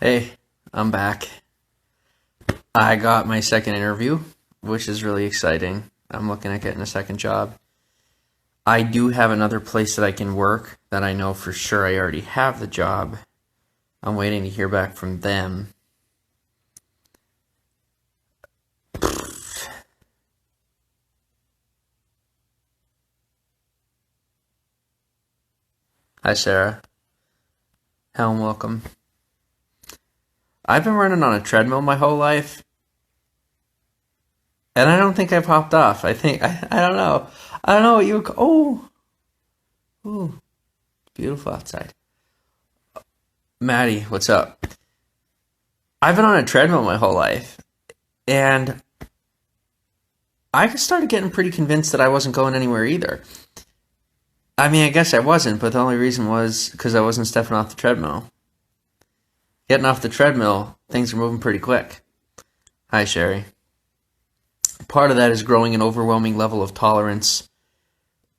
Hey, I'm back. I got my second interview, which is really exciting. I'm looking at getting a second job. I do have another place that I can work that I know for sure I already have the job. I'm waiting to hear back from them. Hi, Sarah. Helm, welcome. I've been running on a treadmill my whole life, and I don't think I popped off. I don't know. I don't know what you would call. Oh, it's beautiful outside. Maddie, what's up? I've been on a treadmill my whole life, and I started getting pretty convinced that I wasn't going anywhere either. I mean, I guess I wasn't, but the only reason was because I wasn't stepping off the treadmill. Getting off the treadmill, things are moving pretty quick. Hi, Sherry. Part of that is growing an overwhelming level of tolerance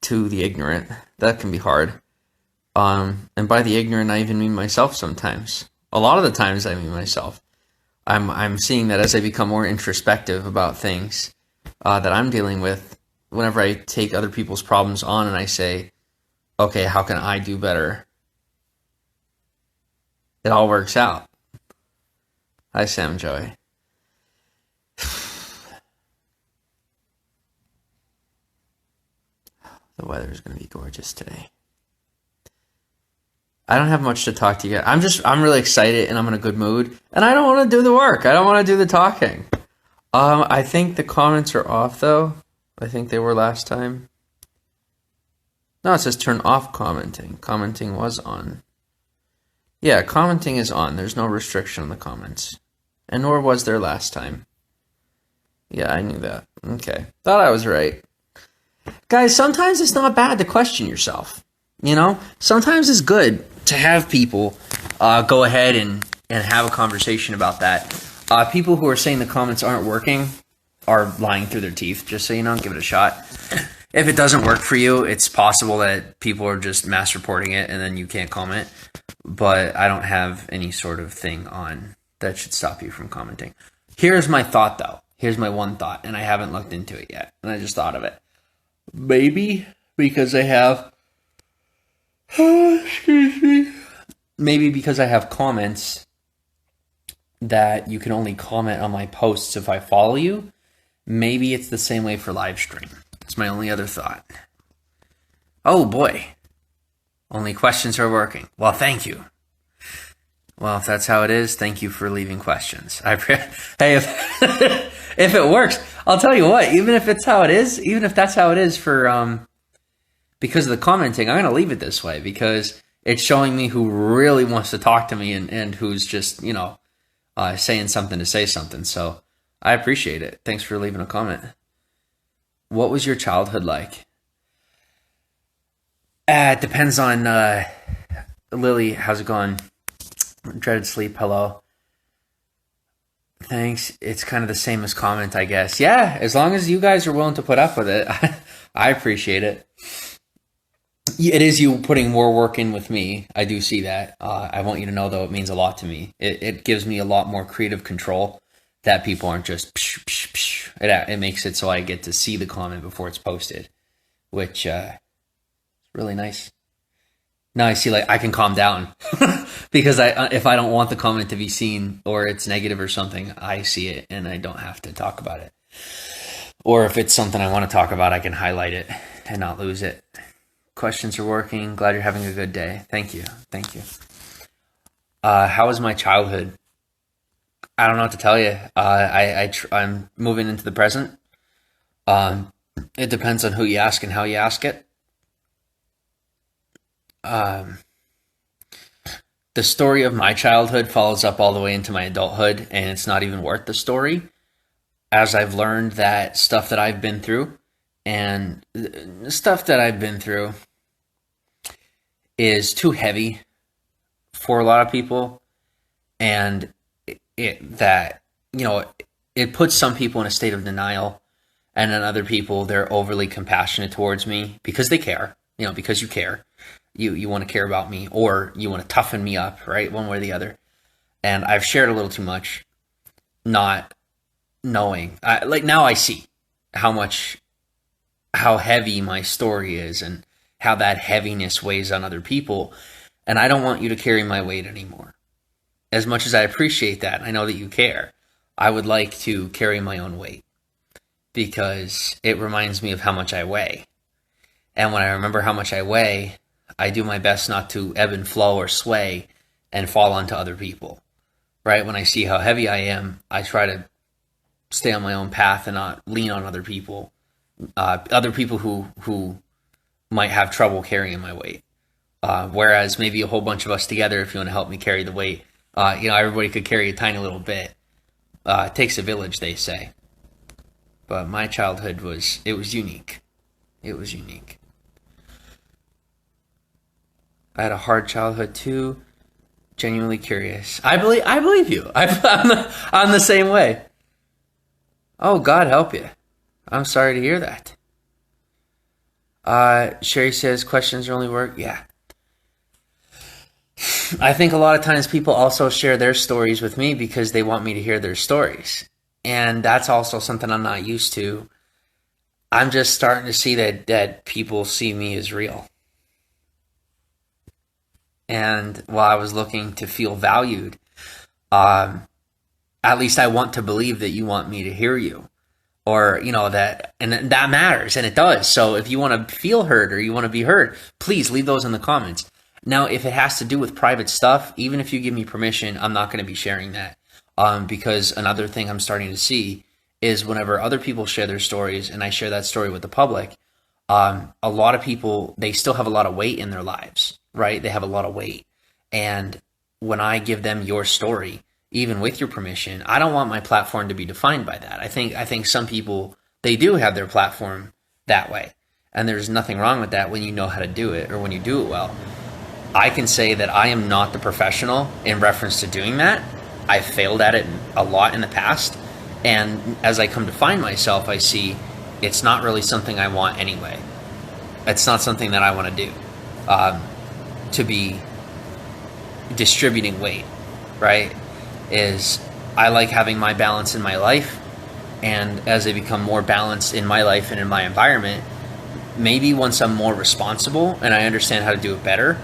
to the ignorant. That can be hard. And by the ignorant, I even mean myself sometimes. A lot of the times I mean myself. I'm seeing that as I become more introspective about things that I'm dealing with, whenever I take other people's problems on and I say, okay, how can I do better? It all works out. Hi, Sam Joy. The weather is going to be gorgeous today. I don't have much to talk to you. I'm really excited and I'm in a good mood. And I don't want to do the work. I don't want to do the talking. I think the comments are off though. I think they were last time. No, it says turn off commenting. Commenting was on. Yeah, commenting is on. There's no restriction on the comments. And nor was there last time. Yeah, I knew that. Okay. Thought I was right. Guys, sometimes it's not bad to question yourself. You know? Sometimes it's good to have people go ahead and have a conversation about that. People who are saying the comments aren't working are lying through their teeth, just so you know. Give it a shot. If it doesn't work for you, it's possible that people are just mass reporting it and then you can't comment. But I don't have any sort of thing on that should stop you from commenting. Here's my thought, though. Here's my one thought, and I haven't looked into it yet. And I just thought of it. Maybe because I have... excuse me. Maybe because I have comments that you can only comment on my posts if I follow you. Maybe it's the same way for live stream. It's my only other thought. Oh, boy. Only questions are working. Well, thank you. Well, if that's how it is, thank you for leaving questions. Hey, if it works, I'll tell you what. Even if that's how it is for because of the commenting, I'm gonna leave it this way because it's showing me who really wants to talk to me and who's just saying something to say something. So I appreciate it. Thanks for leaving a comment. What was your childhood like? It depends on Lily. How's it going? Dreaded sleep. Hello. Thanks. It's kind of the same as comment, I guess. Yeah, as long as you guys are willing to put up with it, I appreciate it. It is you putting more work in with me. I do see that. I want you to know, though, it means a lot to me. It gives me a lot more creative control that people aren't just psh, psh, psh. It makes it so I get to see the comment before it's posted, which really nice. Now I see, like, I can calm down because if I don't want the comment to be seen or it's negative or something, I see it and I don't have to talk about it. Or if it's something I want to talk about, I can highlight it and not lose it. Questions are working. Glad you're having a good day. Thank you. Thank you. How was my childhood? I don't know what to tell you. I'm moving into the present. It depends on who you ask and how you ask it. The story of my childhood follows up all the way into my adulthood, and it's not even worth the story, as I've learned that stuff that I've been through is too heavy for a lot of people, and it puts some people in a state of denial, and then other people, they're overly compassionate towards me because they care, because you care. You want to care about me, or you want to toughen me up, right? One way or the other. And I've shared a little too much, not knowing. Like now I see how heavy my story is and how that heaviness weighs on other people. And I don't want you to carry my weight anymore. As much as I appreciate that, I know that you care. I would like to carry my own weight because it reminds me of how much I weigh. And when I remember how much I weigh, I do my best not to ebb and flow or sway and fall onto other people. Right? When I see how heavy I am, I try to stay on my own path and not lean on other people who might have trouble carrying my weight. Whereas maybe a whole bunch of us together, if you want to help me carry the weight, everybody could carry a tiny little bit. It takes a village, they say. But my childhood was unique. It was unique. I had a hard childhood too. Genuinely curious. I believe you. I'm the same way. Oh, God help you. I'm sorry to hear that. Sherry says questions only work. Yeah. I think a lot of times people also share their stories with me because they want me to hear their stories. And that's also something I'm not used to. I'm just starting to see that people see me as real. And while I was looking to feel valued, at least I want to believe that you want me to hear you. Or, that matters, and it does. So if you want to feel heard or you want to be heard, please leave those in the comments. Now, if it has to do with private stuff, even if you give me permission, I'm not going to be sharing that. Because another thing I'm starting to see is whenever other people share their stories and I share that story with the public, a lot of people, they still have a lot of weight in their lives, right? They have a lot of weight. And when I give them your story, even with your permission, I don't want my platform to be defined by that. I think some people, they do have their platform that way. And there's nothing wrong with that when you know how to do it or when you do it well. I can say that I am not the professional in reference to doing that. I've failed at it a lot in the past. And as I come to find myself, I see it's not really something I want anyway. It's not something that I want to do, to be distributing weight, right? I like having my balance in my life, and as I become more balanced in my life and in my environment, maybe once I'm more responsible and I understand how to do it better,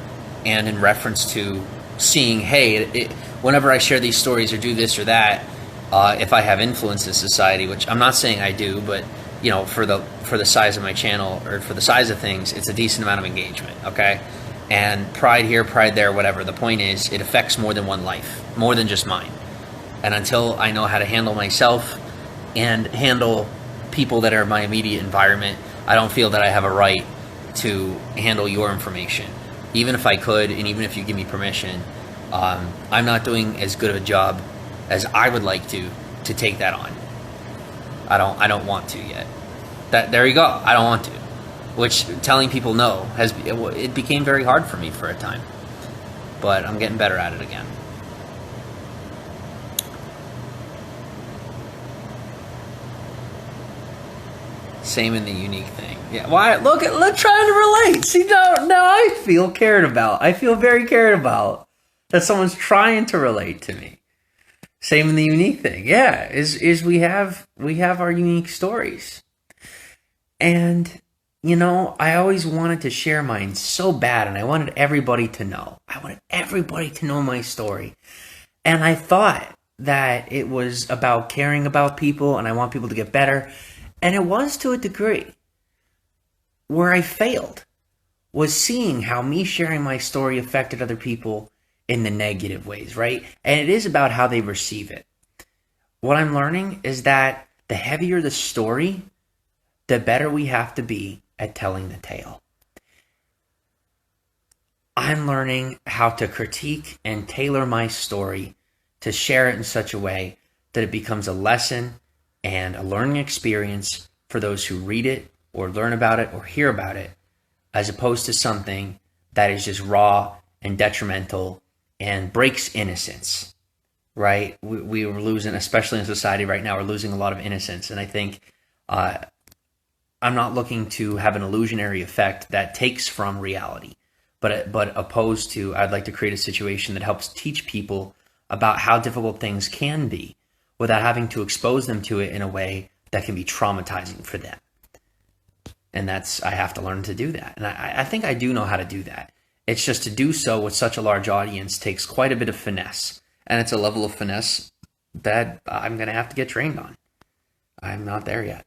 and in reference to seeing, hey, whenever I share these stories or do this or that, if I have influence in society, which I'm not saying I do, but for the size of my channel or for the size of things, it's a decent amount of engagement, okay? And pride here, pride there, whatever. The point is, it affects more than one life, more than just mine. And until I know how to handle myself and handle people that are my immediate environment, I don't feel that I have a right to handle your information. Even if I could, and even if you give me permission, I'm not doing as good of a job as I would like to take that on. I don't want to yet. There you go. I don't want to. Which telling people no it became very hard for me for a time, but I'm getting better at it again. Same in the unique thing. Yeah. Why? Look trying to relate. See, now I feel cared about. I feel very cared about that someone's trying to relate to me. Same in the unique thing. Yeah, is we have our unique stories, and. I always wanted to share mine so bad, and I wanted everybody to know. I wanted everybody to know my story. And I thought that it was about caring about people, and I want people to get better. And it was to a degree. Where I failed was seeing how me sharing my story affected other people in the negative ways, right? And it is about how they receive it. What I'm learning is that the heavier the story, the better we have to be at telling the tale. I'm learning how to critique and tailor my story to share it in such a way that it becomes a lesson and a learning experience for those who read it or learn about it or hear about it, as opposed to something that is just raw and detrimental and breaks innocence, right? We were losing, especially in society right now, we're losing a lot of innocence. And I think I'm not looking to have an illusionary effect that takes from reality, but opposed to, I'd like to create a situation that helps teach people about how difficult things can be without having to expose them to it in a way that can be traumatizing for them. And I have to learn to do that. And I think I do know how to do that. It's just to do so with such a large audience takes quite a bit of finesse. And it's a level of finesse that I'm going to have to get trained on. I'm not there yet.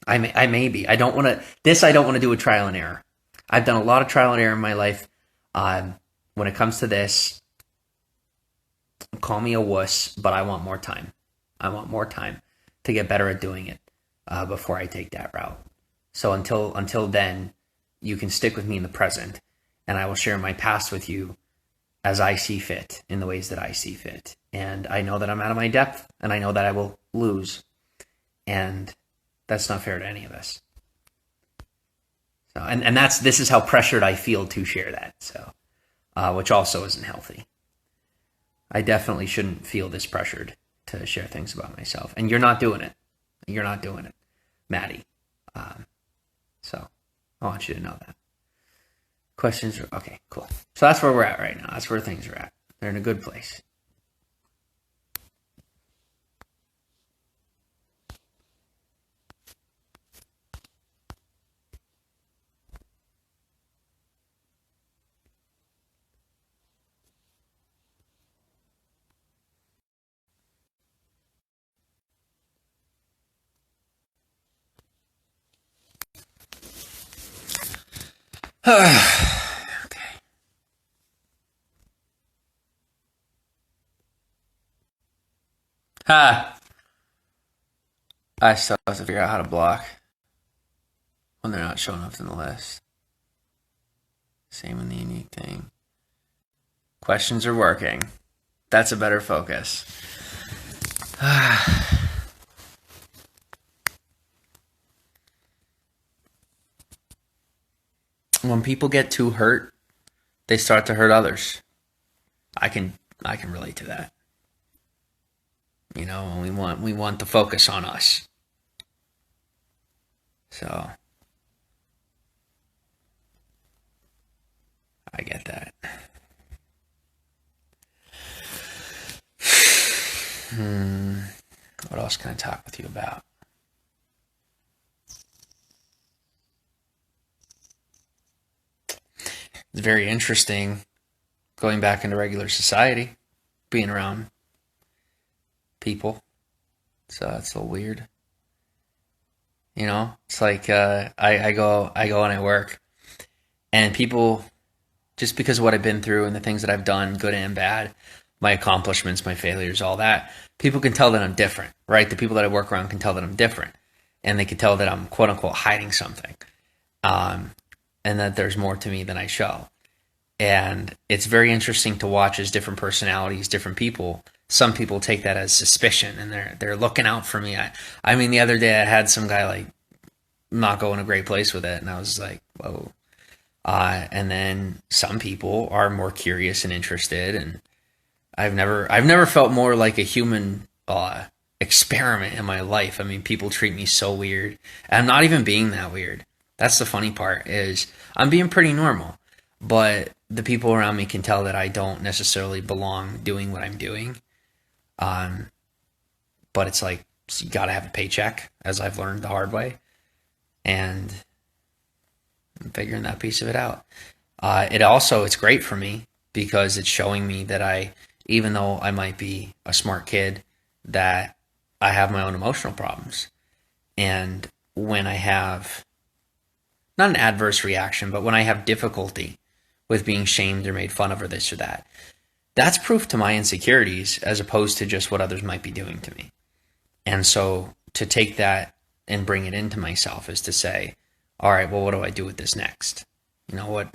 I may be. I don't want to do a trial and error. I've done a lot of trial and error in my life. When it comes to this, call me a wuss, but I want more time. I want more time to get better at doing it before I take that route. So until then, you can stick with me in the present, and I will share my past with you as I see fit, in the ways that I see fit. And I know that I'm out of my depth, and I know that I will lose. And that's not fair to any of us. So, and this is how pressured I feel to share that. So, which also isn't healthy. I definitely shouldn't feel this pressured to share things about myself. And you're not doing it. You're not doing it, Maddie. So I want you to know that. Questions? Okay, cool. So that's where we're at right now. That's where things are at. They're in a good place. Okay. I still have to figure out how to block when they're not showing up in the list. Same in the unique thing. Questions are working. That's a better focus. When people get too hurt, they start to hurt others. I can relate to that. You know, we want the focus on us. So I get that. What else can I talk with you about? It's very interesting going back into regular society, being around people. So it's a little weird. You know, it's like I go and I work, and people, just because of what I've been through and the things that I've done, good and bad, my accomplishments, my failures, all that, people can tell that I'm different, right? The people that I work around can tell that I'm different, and they can tell that I'm quote unquote hiding something. And that there's more to me than I show. And it's very interesting to watch as different personalities, different people. Some people take that as suspicion, and they're looking out for me. I mean, the other day I had some guy like not go in a great place with it, and I was like, whoa. And then some people are more curious and interested, and I've never felt more like a human experiment in my life. I mean, people treat me so weird, and I'm not even being that weird. That's the funny part, is I'm being pretty normal, but the people around me can tell that I don't necessarily belong doing what I'm doing. But it's like, you got to have a paycheck, as I've learned the hard way, and I'm figuring that piece of it out. It's great for me because it's showing me that even though I might be a smart kid, that I have my own emotional problems. And when I have not an adverse reaction, but when I have difficulty with being shamed or made fun of or this or that, that's proof to my insecurities as opposed to just what others might be doing to me. And so to take that and bring it into myself is to say, all right, well, what do I do with this next? You know, what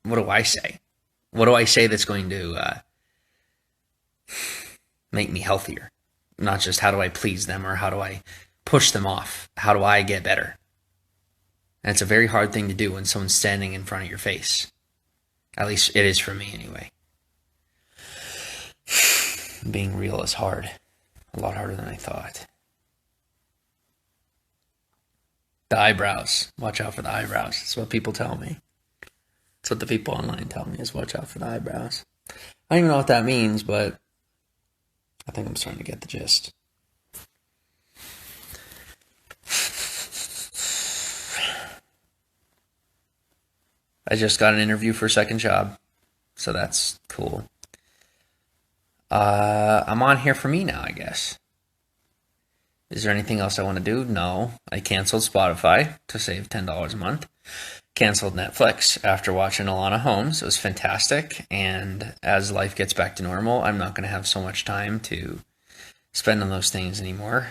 do I say? What do I say that's going to make me healthier? Not just how do I please them or how do I push them off? How do I get better? And it's a very hard thing to do when someone's standing in front of your face. At least it is for me anyway. Being real is hard. A lot harder than I thought. The eyebrows. Watch out for the eyebrows. That's what people tell me. That's what the people online tell me, is watch out for the eyebrows. I don't even know what that means, but I think I'm starting to get the gist. I just got an interview for a second job, so that's cool. I'm on here for me now, I guess. Is there anything else I want to do? No. I canceled Spotify to save $10 a month. Canceled Netflix after watching Alana Holmes. It was fantastic. And as life gets back to normal, I'm not going to have so much time to spend on those things anymore.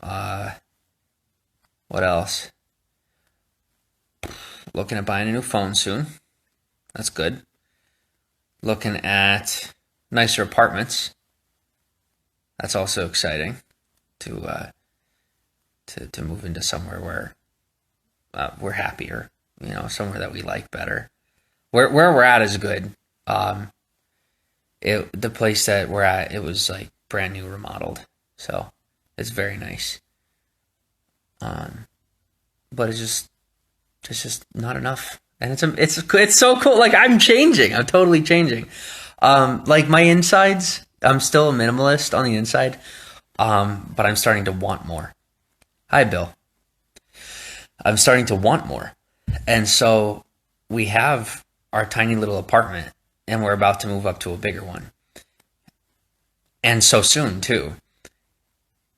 What else? Looking at buying a new phone soon. That's good. Looking at nicer apartments. That's also exciting. To move into somewhere where we're happier, you know, somewhere that we like better. Where we're at is good. The place that we're at, it was like brand new, remodeled, so it's very nice. But it's just not enough, and it's so cool. Like I'm changing. I'm totally changing. Like my insides, I'm still a minimalist on the inside. But I'm starting to want more. Hi, Bill. I'm starting to want more. And so we have our tiny little apartment, and we're about to move up to a bigger one. And so soon, too.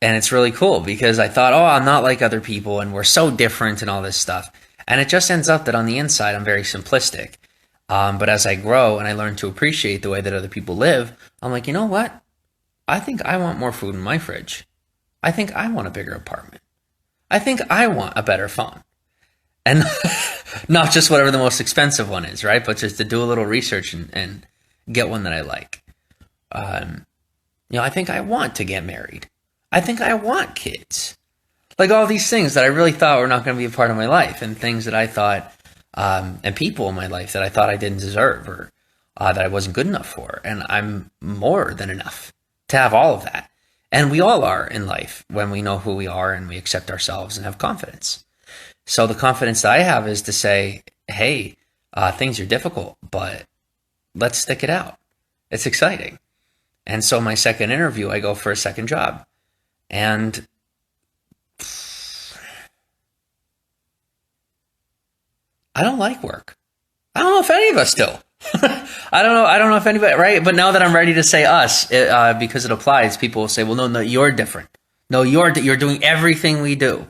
And it's really cool because I thought, oh, I'm not like other people, and we're so different and all this stuff. And it just ends up that on the inside, I'm very simplistic. But as I grow and I learn to appreciate the way that other people live, I'm like, you know what? I think I want more food in my fridge. I think I want a bigger apartment. I think I want a better phone. And not just whatever the most expensive one is, right? But just to do a little research and get one that I like. I think I want to get married. I think I want kids. Like all these things that I really thought were not going to be a part of my life, and things that I thought, and people in my life that I thought I didn't deserve, or that I wasn't good enough for. And I'm more than enough to have all of that. And we all are in life when we know who we are and we accept ourselves and have confidence. So the confidence that I have is to say, hey, things are difficult, but let's stick it out. It's exciting. And so my second interview, I go for a second job. And I don't like work. I don't know if any of us do. I don't know if anybody, right? But now that I'm ready to say us, because it applies, people will say, well, no, you're different. No, you're doing everything we do,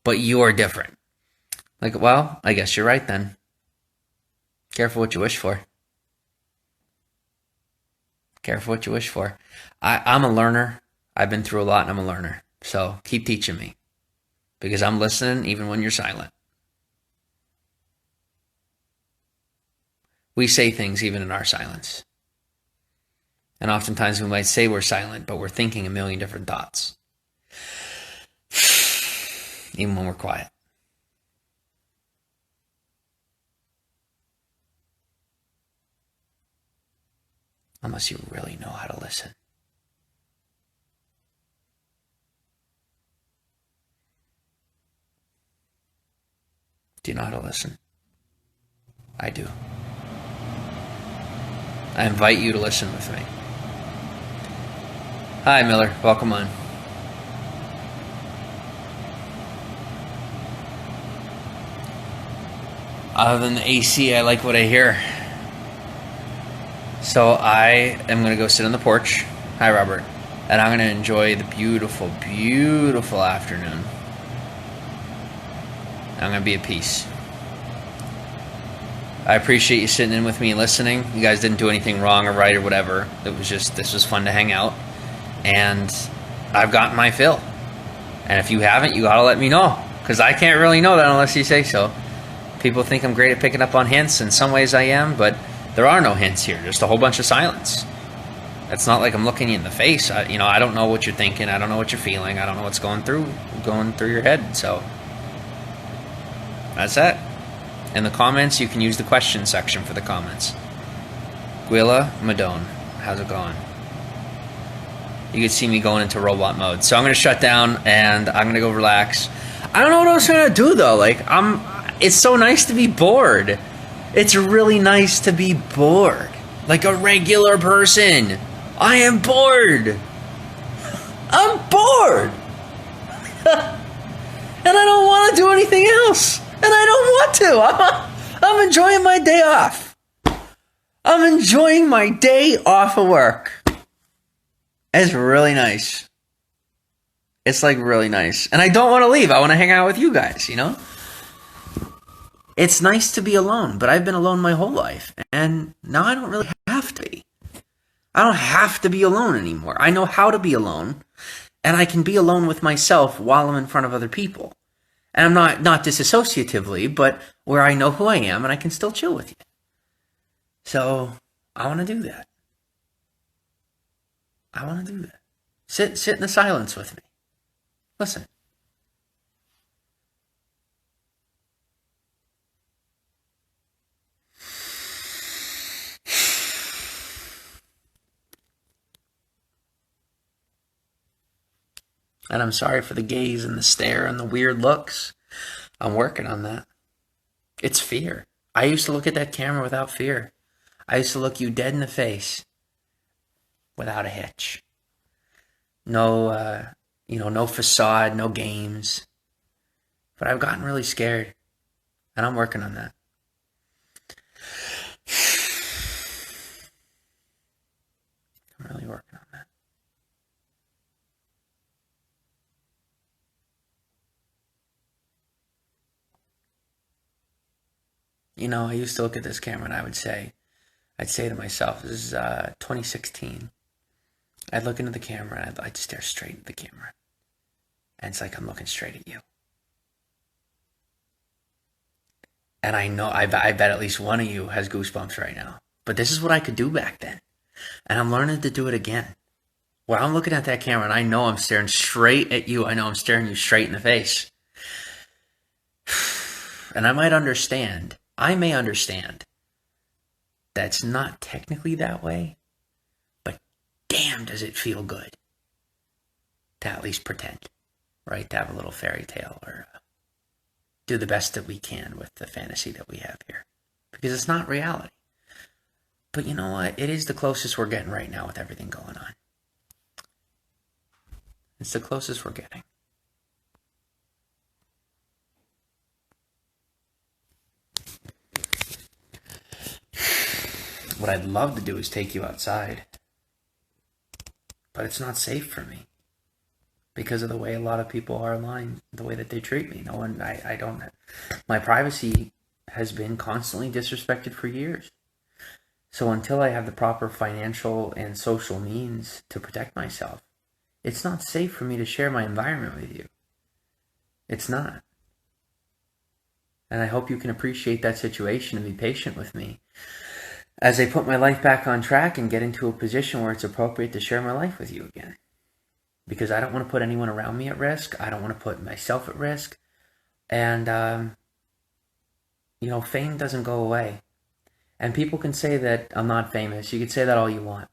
but you're different. Like, well, I guess you're right then. Careful what you wish for. Careful what you wish for. I'm a learner. I've been through a lot and I'm a learner. So keep teaching me, because I'm listening even when you're silent. We say things even in our silence. And oftentimes we might say we're silent, but we're thinking a million different thoughts. Even when we're quiet. Unless you really know how to listen. Do you know how to listen? I do. I invite you to listen with me. Hi, Miller. Welcome on. Other than the AC, I like what I hear. So I am going to go sit on the porch. Hi, Robert. And I'm going to enjoy the beautiful, beautiful afternoon. I'm going to be at peace. I appreciate you sitting in with me and listening. You guys didn't do anything wrong or right or whatever. It was just, this was fun to hang out. And I've gotten my fill. And if you haven't, you gotta let me know. Because I can't really know that unless you say so. People think I'm great at picking up on hints. In some ways I am, but there are no hints here. Just a whole bunch of silence. It's not like I'm looking you in the face. I don't know what you're thinking. I don't know what you're feeling. I don't know what's going through your head. So that's that. In the comments, you can use the question section for the comments. Gwilla Madone, how's it going? You can see me going into robot mode. So I'm going to shut down and I'm going to go relax. I don't know what I was going to do though. It's so nice to be bored. It's really nice to be bored. Like a regular person. I am bored. I'm bored. And I don't want to do anything else. And I don't want to. I'm enjoying my day off. I'm enjoying my day off of work. It's really nice. It's like really nice. And I don't want to leave. I want to hang out with you guys, you know? It's nice to be alone, but I've been alone my whole life. And now I don't really have to be. I don't have to be alone anymore. I know how to be alone. And I can be alone with myself while I'm in front of other people. And I'm not disassociatively, but where I know who I am and I can still chill with you. So I want to do that. I want to do that. Sit in the silence with me. Listen. And I'm sorry for the gaze and the stare and the weird looks. I'm working on that. It's fear. I used to look at that camera without fear. I used to look you dead in the face without a hitch. No, no facade, no games. But I've gotten really scared. And I'm working on that. I'm really working on that. I used to look at this camera and I'd say to myself, this is 2016. I'd look into the camera and I'd stare straight at the camera. And it's like I'm looking straight at you. And I know, I bet at least one of you has goosebumps right now. But this is what I could do back then. And I'm learning to do it again. Where I'm looking at that camera and I know I'm staring straight at you. I know I'm staring you straight in the face. And I may understand that's not technically that way, but damn does it feel good to at least pretend, right? To have a little fairy tale or do the best that we can with the fantasy that we have here. Because it's not reality. But you know what? It is the closest we're getting right now with everything going on. It's the closest we're getting. What I'd love to do is take you outside. But it's not safe for me. Because of the way a lot of people are online, the way that they treat me. My privacy has been constantly disrespected for years. So until I have the proper financial and social means to protect myself, it's not safe for me to share my environment with you. It's not. And I hope you can appreciate that situation and be patient with me as I put my life back on track and get into a position where it's appropriate to share my life with you again. Because I don't want to put anyone around me at risk. I don't want to put myself at risk. And, fame doesn't go away. And people can say that I'm not famous. You can say that all you want.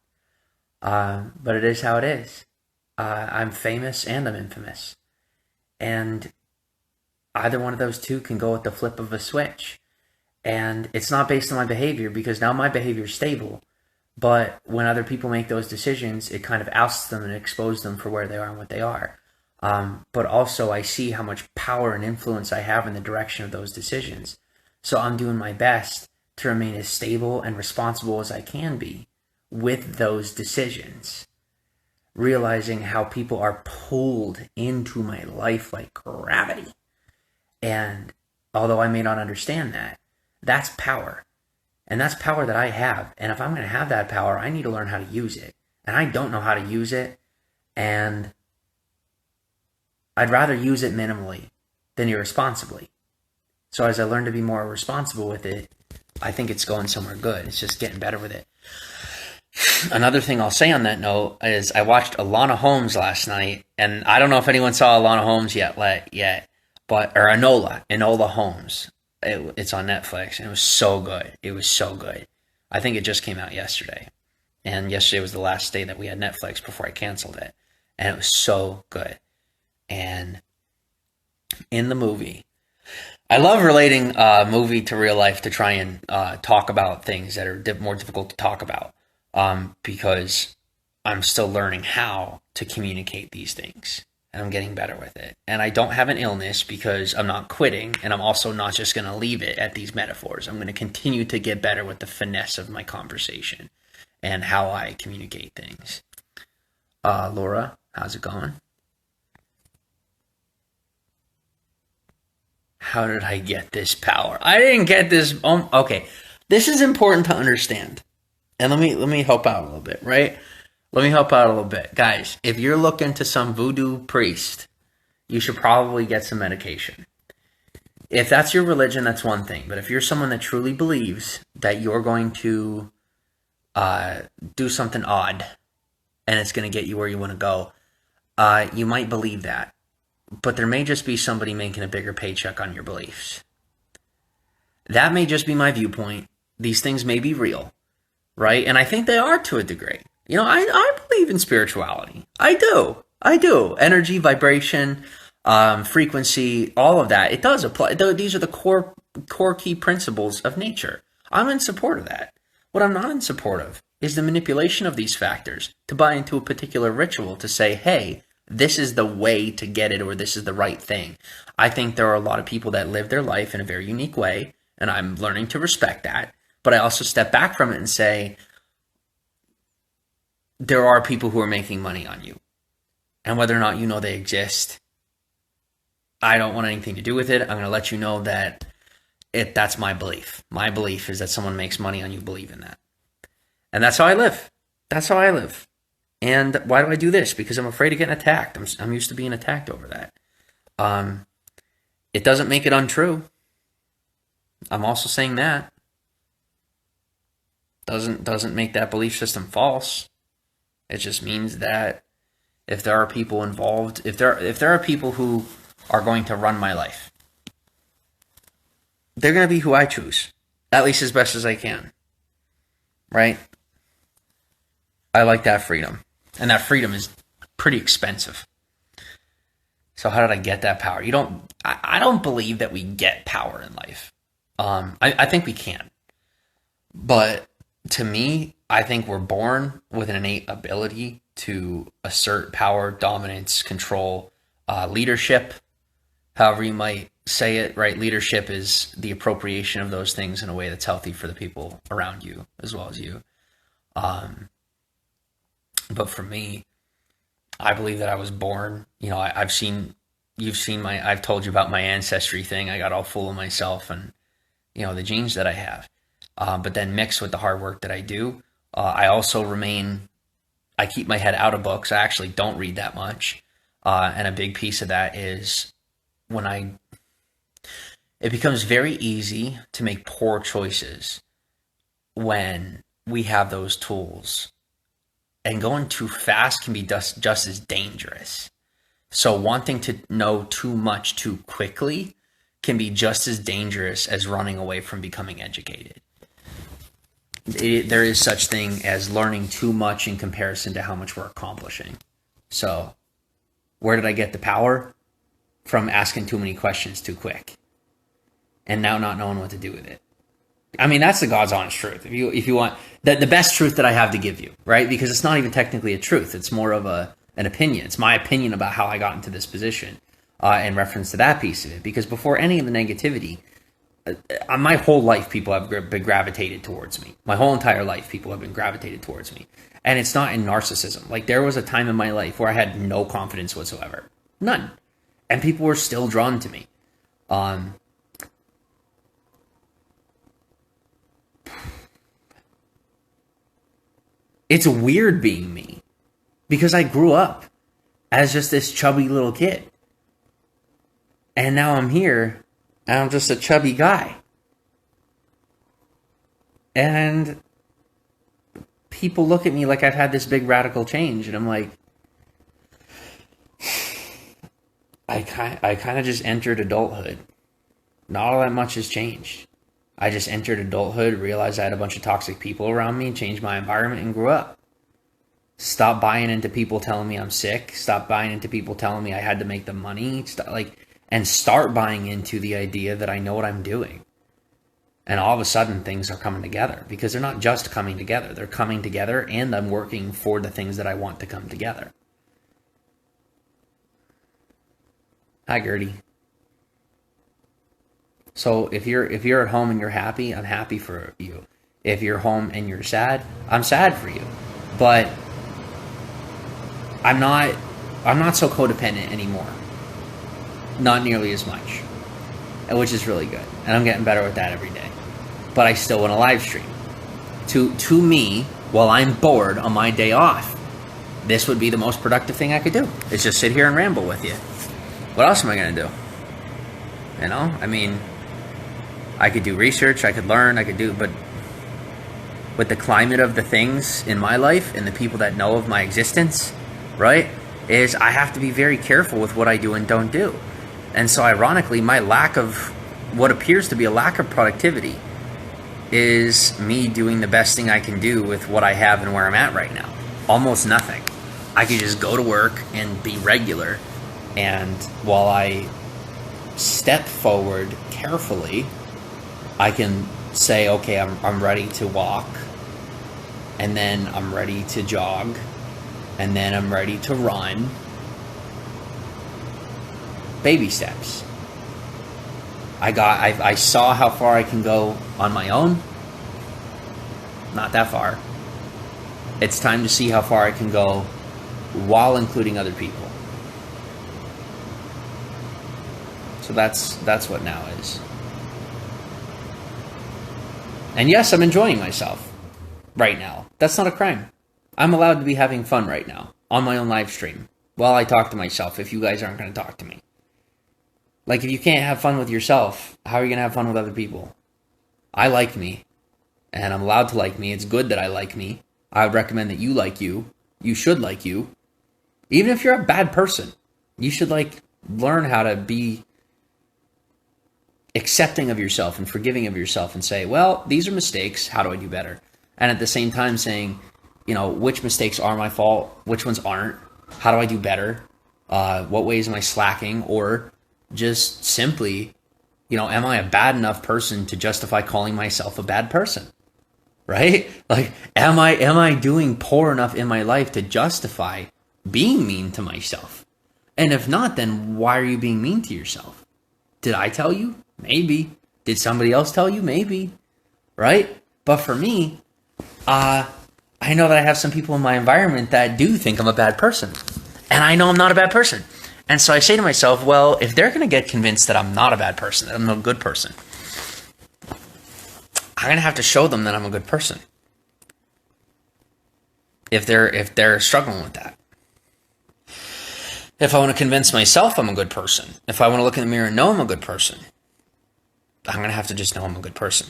But it is how it is. I'm famous and I'm infamous. And either one of those two can go at the flip of a switch. And it's not based on my behavior because now my behavior is stable. But when other people make those decisions, it kind of ousts them and exposes them for where they are and what they are. But also I see how much power and influence I have in the direction of those decisions. So I'm doing my best to remain as stable and responsible as I can be with those decisions. Realizing how people are pulled into my life like gravity. And although I may not understand that, that's power. And that's power that I have. And if I'm going to have that power, I need to learn how to use it. And I don't know how to use it. And I'd rather use it minimally than irresponsibly. So as I learn to be more responsible with it, I think it's going somewhere good. It's just getting better with it. Another thing I'll say on that note is I watched Alana Holmes last night. And I don't know if anyone saw Alana Holmes yet. Or Enola Holmes. It's on Netflix, and it was so good. It was so good. I think it just came out yesterday. And yesterday was the last day that we had Netflix before I canceled it. And it was so good. And in the movie, I love relating movie to real life to try and talk about things that are more difficult to talk about. Because I'm still learning how to communicate these things. And I'm getting better with it. And I don't have an illness because I'm not quitting. And I'm also not just going to leave it at these metaphors. I'm going to continue to get better with the finesse of my conversation and how I communicate things. Laura, how's it going? How did I get this power? I didn't get this. Okay, this is important to understand. And let me help out a little bit, right? Let me help out a little bit. Guys, if you're looking to some voodoo priest, you should probably get some medication. If that's your religion, that's one thing. But if you're someone that truly believes that you're going to do something odd and it's going to get you where you want to go, you might believe that. But there may just be somebody making a bigger paycheck on your beliefs. That may just be my viewpoint. These things may be real, right? And I think they are to a degree. You know, I believe in spirituality. I do. Energy, vibration, frequency, all of that. It does apply. These are the core key principles of nature. I'm in support of that. What I'm not in support of is the manipulation of these factors to buy into a particular ritual to say, hey, this is the way to get it, or this is the right thing. I think there are a lot of people that live their life in a very unique way, and I'm learning to respect that. But I also step back from it and say, there are people who are making money on you. And whether or not you know they exist, I don't want anything to do with it. I'm going to let you know that that's my belief. My belief is that someone makes money on you, believe in that. And that's how I live. That's how I live. And why do I do this? Because I'm afraid of getting attacked. I'm used to being attacked over that. It doesn't make it untrue. I'm also saying that. Doesn't make that belief system false. It just means that if there are people involved, if there are people who are going to run my life, they're going to be who I choose, at least as best as I can, right? I like that freedom, and that freedom is pretty expensive. So how did I get that power? I don't believe that we get power in life. I think we can, but to me, I think we're born with an innate ability to assert power, dominance, control, leadership, however you might say it, right? Leadership is the appropriation of those things in a way that's healthy for the people around you as well as you. But for me, I believe that I was born, I've told you about my ancestry thing. I got all full of myself and, the genes that I have. But then mixed with the hard work that I do, I also I keep my head out of books. I actually don't read that much. And a big piece of that is it becomes very easy to make poor choices when we have those tools. And going too fast can be just as dangerous. So wanting to know too much too quickly can be just as dangerous as running away from becoming educated. There is such thing as learning too much in comparison to how much we're accomplishing. So where did I get the power? From asking too many questions too quick and now not knowing what to do with it. I mean, that's the God's honest truth. If you want the best truth that I have to give you, right? Because it's not even technically a truth. It's more of an opinion. It's my opinion about how I got into this position in reference to that piece of it. Because before any of the negativity, my whole life, people have been gravitated towards me. My whole entire life, people have been gravitated towards me. And it's not in narcissism. Like, there was a time in my life where I had no confidence whatsoever. None. And people were still drawn to me. It's weird being me. Because I grew up as just this chubby little kid. And now I'm here, and I'm just a chubby guy. And people look at me like I've had this big radical change, and I'm like, I kind of just entered adulthood. Not all that much has changed. I just entered adulthood, realized I had a bunch of toxic people around me, changed my environment, and grew up. Stop buying into people telling me I'm sick. Stop buying into people telling me I had to make the money. And start buying into the idea that I know what I'm doing. And all of a sudden, things are coming together. Because they're not just coming together. They're coming together, and I'm working for the things that I want to come together. Hi, Gertie. So if you're at home and you're happy, I'm happy for you. If you're home and you're sad, I'm sad for you. But I'm not so codependent anymore. Not nearly as much, which is really good. And I'm getting better with that every day. But I still want to live stream. To me, while I'm bored on my day off, this would be the most productive thing I could do. Is just sit here and ramble with you. What else am I going to do? You know, I mean, I could do research, I could learn, but with the climate of the things in my life and the people that know of my existence, right, is I have to be very careful with what I do and don't do. And so ironically, my lack of what appears to be a lack of productivity is me doing the best thing I can do with what I have and where I'm at right now. Almost nothing. I could just go to work and be regular, and while I step forward carefully, I can say, okay, I'm ready to walk, and then I'm ready to jog, and then I'm ready to run. Baby steps. I saw how far I can go on my own. Not that far. It's time to see how far I can go while including other people. So that's what now is. And yes, I'm enjoying myself right now. That's not a crime. I'm allowed to be having fun right now on my own live stream while I talk to myself if you guys aren't going to talk to me. Like, if you can't have fun with yourself, how are you going to have fun with other people? I like me, and I'm allowed to like me. It's good that I like me. I would recommend that you like you. You should like you. Even if you're a bad person, you should, learn how to be accepting of yourself and forgiving of yourself and say, well, these are mistakes. How do I do better? And at the same time saying, which mistakes are my fault? Which ones aren't? How do I do better? What ways am I slacking? Or just simply, am I a bad enough person to justify calling myself a bad person? Right? Like, am I doing poor enough in my life to justify being mean to myself? And if not, then why are you being mean to yourself? Did I tell you? Maybe. Did somebody else tell you? Maybe. Right? But for me, I know that I have some people in my environment that do think I'm a bad person. And I know I'm not a bad person. And so I say to myself, well, if they're going to get convinced that I'm not a bad person, that I'm a good person, I'm going to have to show them that I'm a good person. If they're struggling with that. If I want to convince myself I'm a good person, if I want to look in the mirror and know I'm a good person, I'm going to have to just know I'm a good person.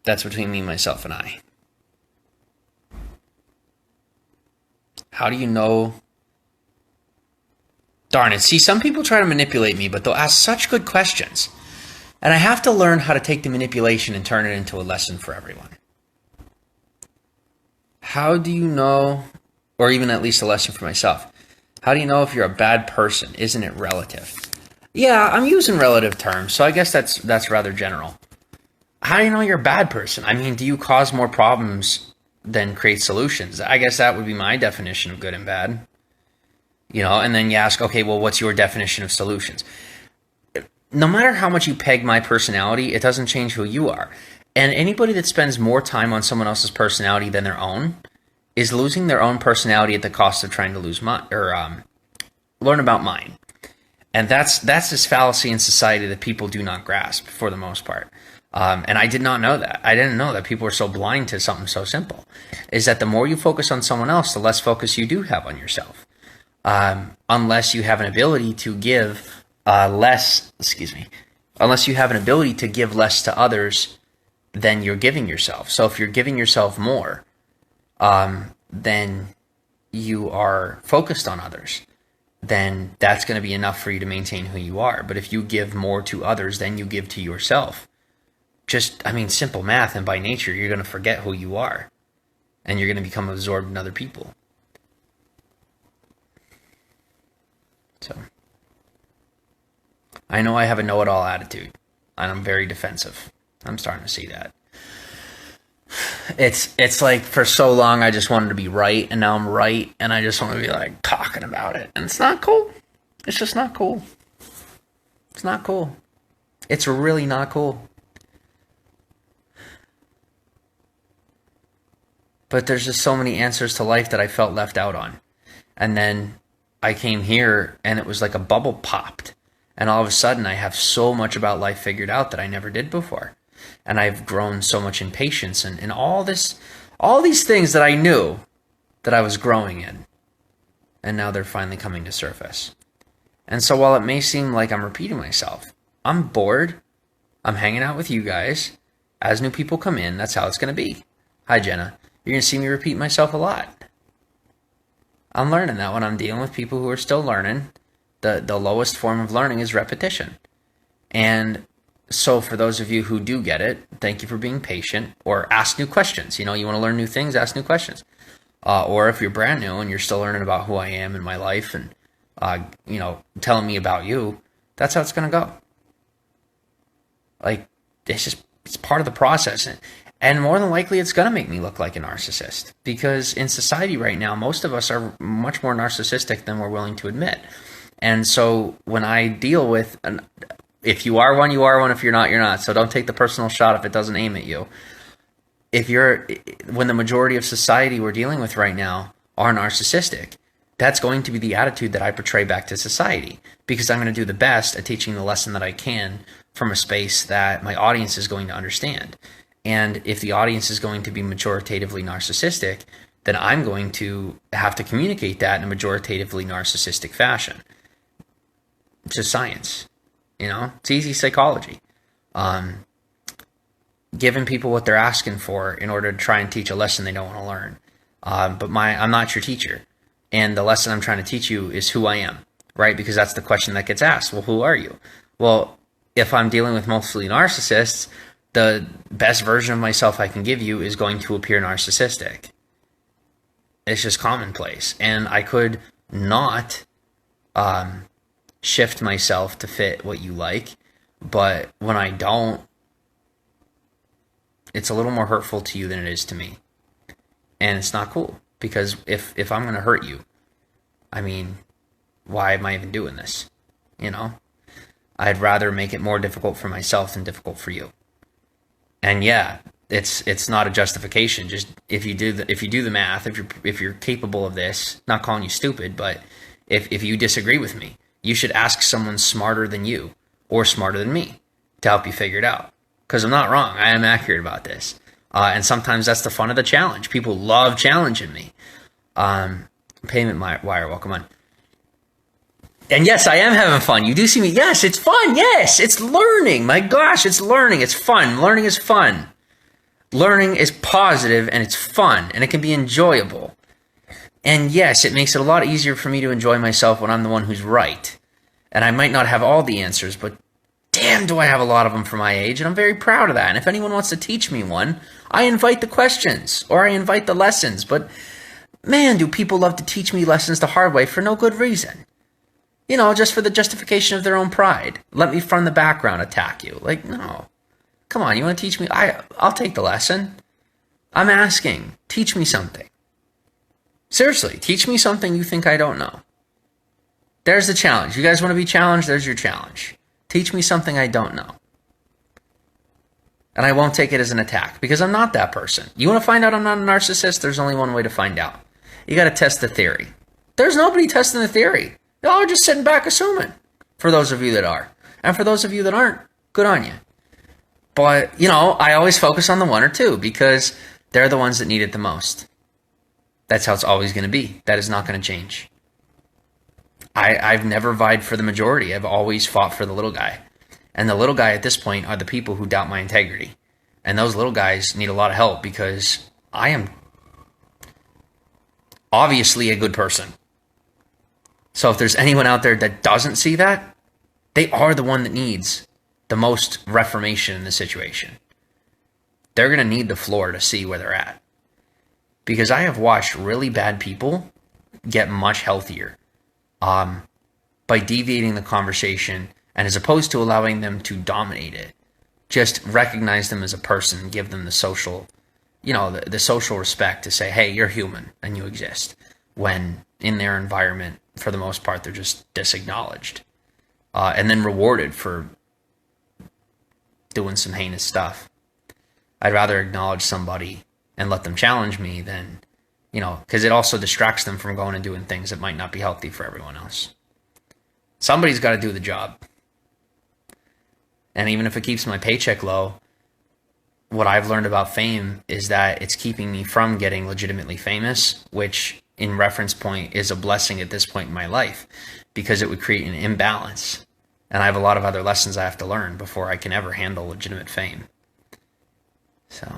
That's between me, myself, and I. How do you know? Darn it. See, some people try to manipulate me, but they'll ask such good questions. And I have to learn how to take the manipulation and turn it into a lesson for everyone. How do you know, or even at least a lesson for myself, how do you know if you're a bad person? Isn't it relative? Yeah, I'm using relative terms, so I guess that's rather general. How do you know you're a bad person? I mean, do you cause more problems than create solutions? I guess that would be my definition of good and bad. And then you ask, okay, well, what's your definition of solutions? No matter how much you peg my personality, it doesn't change who you are. And anybody that spends more time on someone else's personality than their own is losing their own personality at the cost of trying to lose mine, or learn about mine. And that's this fallacy in society that people do not grasp for the most part. And I did not know that. I didn't know that people are so blind to something so simple. Is that the more you focus on someone else, the less focus you do have on yourself. Unless you have an ability to give unless you have an ability to give less to others than you're giving yourself. So if you're giving yourself more, then you are focused on others, then that's going to be enough for you to maintain who you are. But if you give more to others than you give to yourself, simple math, and by nature, you're going to forget who you are, and you're going to become absorbed in other people. So, I know I have a know-it-all attitude, and I'm very defensive. I'm starting to see that. It's like for so long I just wanted to be right, and now I'm right, and I just want to be like talking about it, and it's not cool. It's just not cool. It's not cool. It's really not cool. But there's just so many answers to life that I felt left out on. And then I came here and it was like a bubble popped. And all of a sudden I have so much about life figured out that I never did before. And I've grown so much in patience and all these things that I knew that I was growing in. And now they're finally coming to surface. And so while it may seem like I'm repeating myself, I'm bored. I'm hanging out with you guys. As new people come in, that's how it's going to be. Hi, Jenna. You're going to see me repeat myself a lot. I'm learning that when I'm dealing with people who are still learning, the lowest form of learning is repetition. And so for those of you who do get it, thank you for being patient, or ask new questions. You know, you want to learn new things, ask new questions. Or if you're brand new and you're still learning about who I am in my life and, you know, telling me about you, that's how it's going to go. Like, it's part of the process. And more than likely, it's going to make me look like a narcissist. Because in society right now, most of us are much more narcissistic than we're willing to admit. And so when I deal with, if you are one, you are one. If you're not, you're not. So don't take the personal shot if it doesn't aim at you. When the majority of society we're dealing with right now are narcissistic, that's going to be the attitude that I portray back to society. Because I'm going to do the best at teaching the lesson that I can from a space that my audience is going to understand. And if the audience is going to be majoritatively narcissistic, then I'm going to have to communicate that in a majoritatively narcissistic fashion. It's just science, you know? It's easy psychology. Giving people what they're asking for in order to try and teach a lesson they don't want to learn. But I'm not your teacher. And the lesson I'm trying to teach you is who I am, right? Because that's the question that gets asked. Well, who are you? Well, if I'm dealing with mostly narcissists, the best version of myself I can give you is going to appear narcissistic. It's just commonplace. And I could not shift myself to fit what you like. But when I don't, it's a little more hurtful to you than it is to me. And it's not cool. Because if I'm going to hurt you, I mean, why am I even doing this? You know? I'd rather make it more difficult for myself than difficult for you. And yeah, it's not a justification. Just if you do the math, if you're capable of this, not calling you stupid, but if you disagree with me, you should ask someone smarter than you or smarter than me to help you figure it out. Because I'm not wrong. I am accurate about this. And sometimes that's the fun of the challenge. People love challenging me. Payment wire, welcome on. And yes, I am having fun. You do see me. Yes, it's fun. Yes, it's learning. My gosh, it's learning. It's fun. Learning is fun. Learning is positive and it's fun and it can be enjoyable. And yes, it makes it a lot easier for me to enjoy myself when I'm the one who's right. And I might not have all the answers, but damn, do I have a lot of them for my age. And I'm very proud of that. And if anyone wants to teach me one, I invite the questions or I invite the lessons. But man, do people love to teach me lessons the hard way for no good reason. You know, just for the justification of their own pride. Let me from the background attack you. Like, no. Come on, you want to teach me? I'll take the lesson. I'm asking. Teach me something. Seriously, teach me something you think I don't know. There's the challenge. You guys want to be challenged? There's your challenge. Teach me something I don't know. And I won't take it as an attack because I'm not that person. You want to find out I'm not a narcissist? There's only one way to find out. You got to test the theory. There's nobody testing the theory. Y'all are just sitting back assuming, for those of you that are. And for those of you that aren't, good on you. But, you know, I always focus on the one or two because they're the ones that need it the most. That's how it's always going to be. That is not going to change. I've never vied for the majority. I've always fought for the little guy. And the little guy at this point are the people who doubt my integrity. And those little guys need a lot of help because I am obviously a good person. So if there's anyone out there that doesn't see that, they are the one that needs the most reformation in the situation. They're going to need the floor to see where they're at. Because I have watched really bad people get much healthier by deviating the conversation and as opposed to allowing them to dominate it, just recognize them as a person, give them the social the social respect to say, hey, you're human and you exist, when in their environment, for the most part, they're just disacknowledged, and then rewarded for doing some heinous stuff. I'd rather acknowledge somebody and let them challenge me than, because it also distracts them from going and doing things that might not be healthy for everyone else. Somebody's got to do the job. And even if it keeps my paycheck low, what I've learned about fame is that it's keeping me from getting legitimately famous, which in reference point is a blessing at this point in my life, because it would create an imbalance. And I have a lot of other lessons I have to learn before I can ever handle legitimate fame. So,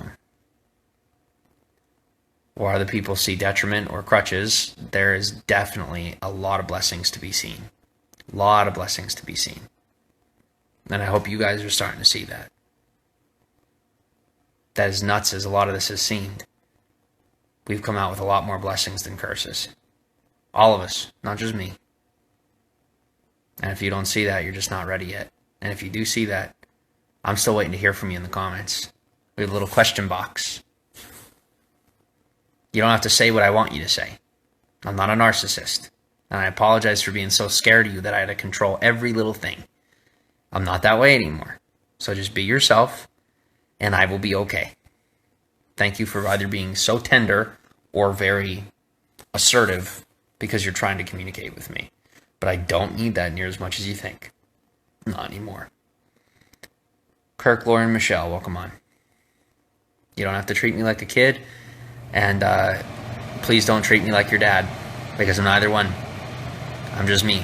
or other people see detriment or crutches, there is definitely a lot of blessings to be seen. A lot of blessings to be seen. And I hope you guys are starting to see that. That as nuts as a lot of this has seemed, we've come out with a lot more blessings than curses. All of us, not just me. And if you don't see that, you're just not ready yet. And if you do see that, I'm still waiting to hear from you in the comments. We have a little question box. You don't have to say what I want you to say. I'm not a narcissist. And I apologize for being so scared of you that I had to control every little thing. I'm not that way anymore. So just be yourself, and I will be okay. Thank you for either being so tender or very assertive because you're trying to communicate with me. But I don't need that near as much as you think. Not anymore. Kirk, Lauren, Michelle, welcome on. You don't have to treat me like a kid, and please don't treat me like your dad, because I'm neither one. I'm just me.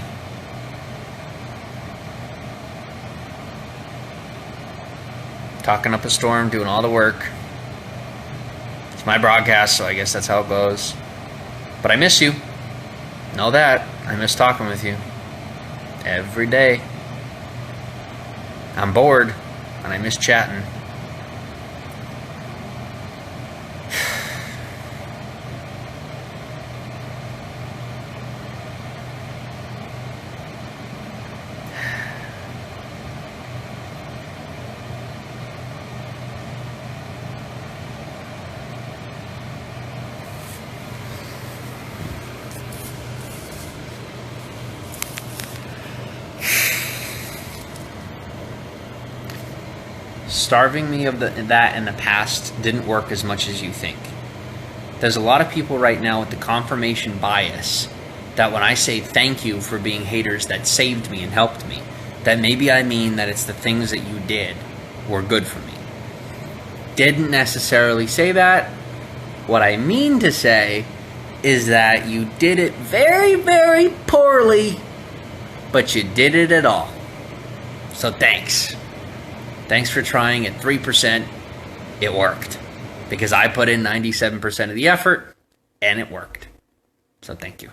Talking up a storm, doing all the work. It's my broadcast, so I guess that's how it goes. But I miss you. Know that. I miss talking with you. Every day. I'm bored, and I miss chatting. Starving me of that in the past didn't work as much as you think. There's a lot of people right now with the confirmation bias that when I say thank you for being haters that saved me and helped me, that maybe I mean that it's the things that you did were good for me. Didn't necessarily say that. What I mean to say is that you did it very, very poorly, but you did it at all. So thanks. Thanks for trying at 3%. It worked. Because I put in 97% of the effort, and it worked. So thank you.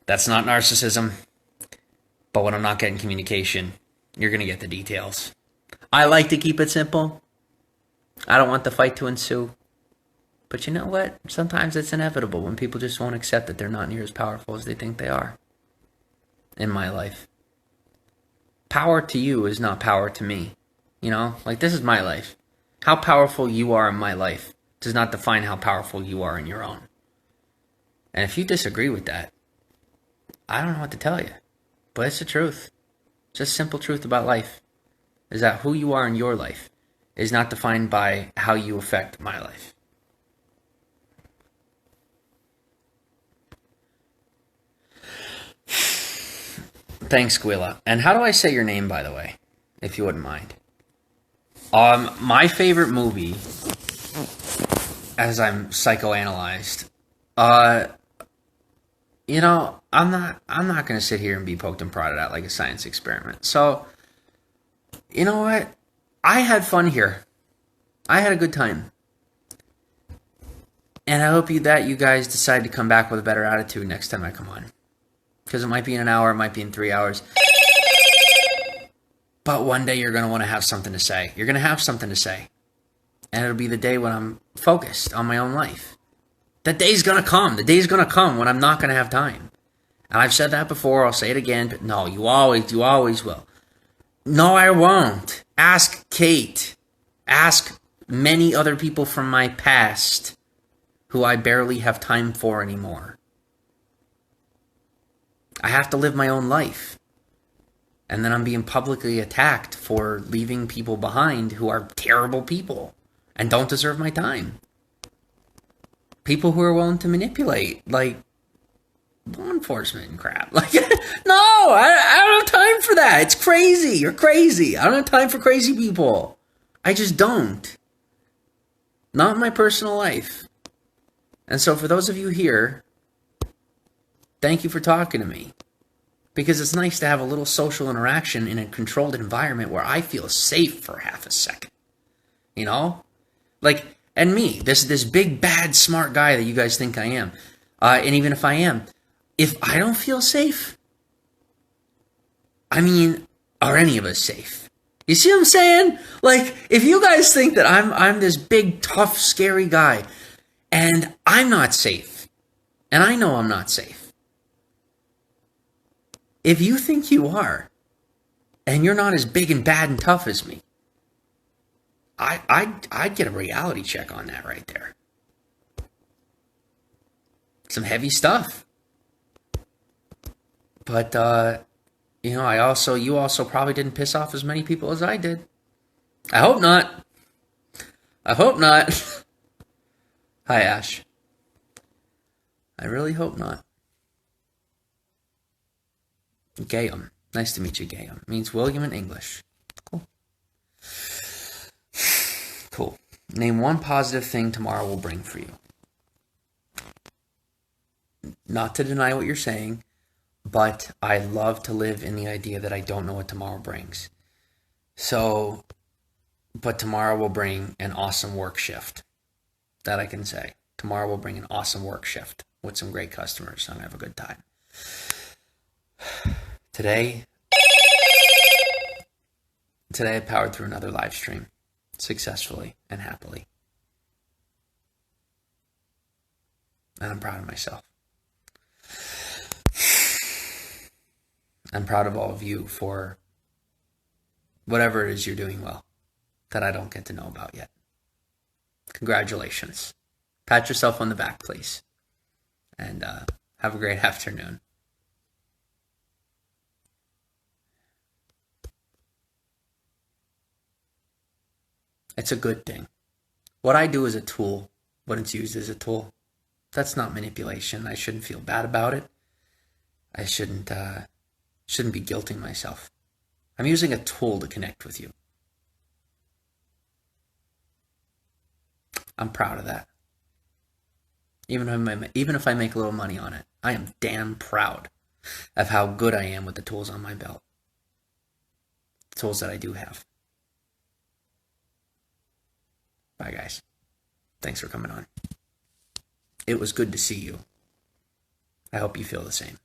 That's not narcissism. But when I'm not getting communication, you're going to get the details. I like to keep it simple. I don't want the fight to ensue. But you know what? Sometimes it's inevitable when people just won't accept that they're not near as powerful as they think they are. In my life. Power to you is not power to me. Like this is my life. How powerful you are in my life does not define how powerful you are in your own. And if you disagree with that, I don't know what to tell you. But it's the truth. Just simple truth about life. Is that who you are in your life is not defined by how you affect my life. Thanks, Squilla. And how do I say your name, by the way? If you wouldn't mind. My favorite movie, as I'm psychoanalyzed, I'm not going to sit here and be poked and prodded at like a science experiment. So, you know what? I had fun here. I had a good time. And I hope that you guys decide to come back with a better attitude next time I come on. Because it might be in an hour, it might be in 3 hours. But one day you're going to want to have something to say. You're going to have something to say. And it'll be the day when I'm focused on my own life. That day's going to come. The day's going to come when I'm not going to have time. And I've said that before. I'll say it again. But no, you always will. No, I won't. Ask Kate. Ask many other people from my past who I barely have time for anymore. I have to live my own life. And then I'm being publicly attacked for leaving people behind who are terrible people and don't deserve my time. People who are willing to manipulate, like law enforcement and crap. Like, no, I don't have time for that. It's crazy. You're crazy. I don't have time for crazy people. I just don't. Not in my personal life. And so for those of you here, thank you for talking to me. Because it's nice to have a little social interaction in a controlled environment where I feel safe for half a second. You know? Like, and me, this big, bad, smart guy that you guys think I am. And even if I am, if I don't feel safe, I mean, are any of us safe? You see what I'm saying? Like, if you guys think that I'm this big, tough, scary guy, and I'm not safe, and I know I'm not safe, if you think you are, and you're not as big and bad and tough as me, I'd get a reality check on that right there. Some heavy stuff. But, you know, you also probably didn't piss off as many people as I did. I hope not. I hope not. Hi, Ash. I really hope not. Gayum. Nice to meet you, Gayum. Means William in English. Cool. Cool. Name one positive thing tomorrow will bring for you. Not to deny what you're saying, but I love to live in the idea that I don't know what tomorrow brings. So, but tomorrow will bring an awesome work shift. That I can say. Tomorrow will bring an awesome work shift with some great customers. I'm going to have a good time. Today I powered through another live stream successfully and happily. And I'm proud of myself. I'm proud of all of you for whatever it is you're doing well that I don't get to know about yet. Congratulations. Pat yourself on the back, please. And have a great afternoon. It's a good thing. What I do is a tool when it's used as a tool. That's not manipulation. I shouldn't feel bad about it. I shouldn't be guilting myself. I'm using a tool to connect with you. I'm proud of that. Even if I make a little money on it, I am damn proud of how good I am with the tools on my belt. The tools that I do have. Bye, guys. Thanks for coming on. It was good to see you. I hope you feel the same.